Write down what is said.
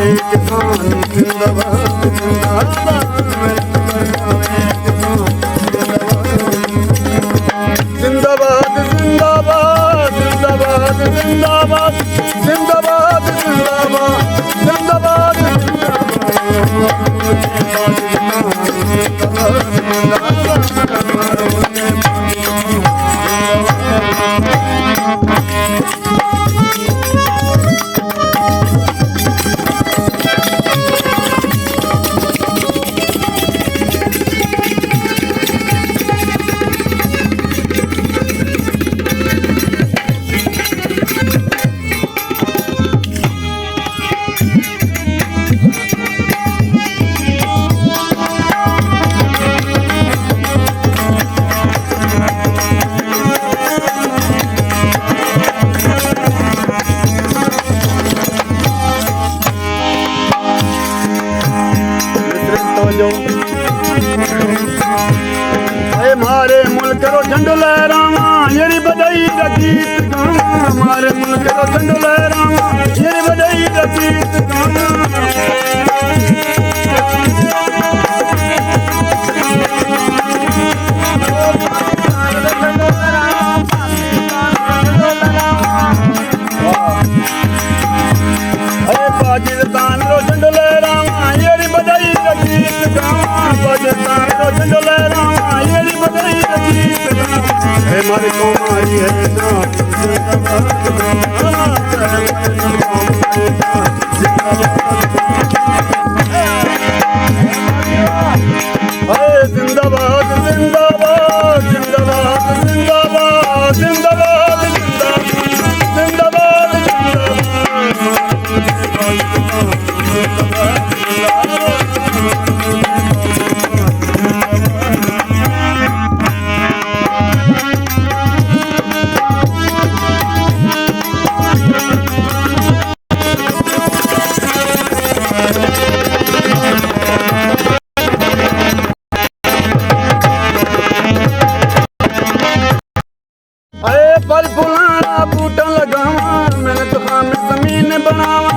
किसान जिंदाबाद जिंदाबाद जिंदाबाद जिंदाबाद जिंदाबाद जिंदाबाद जिंदाबाद मारे मुल्क रो झंडो लहरावा येरी बधाई दा गीत गावा मारे मुल्क रो झंडो लहरावा येरी बधाई दा गीत गावा पाकिस्तान रो झंडो लहरावा येरी बधाई दा गीत गावा पाकिस्तान रो झंडो लहरावा येरी बधाई दा गीत गावा हे मारी कौमारी है जिंदाबाद जिंदाबाद जिंदाबाद जिंदाबाद जिंदाबाद जिंदाबाद फल फुलाना बूटा लगावा मैं तो हम जमीन बनावा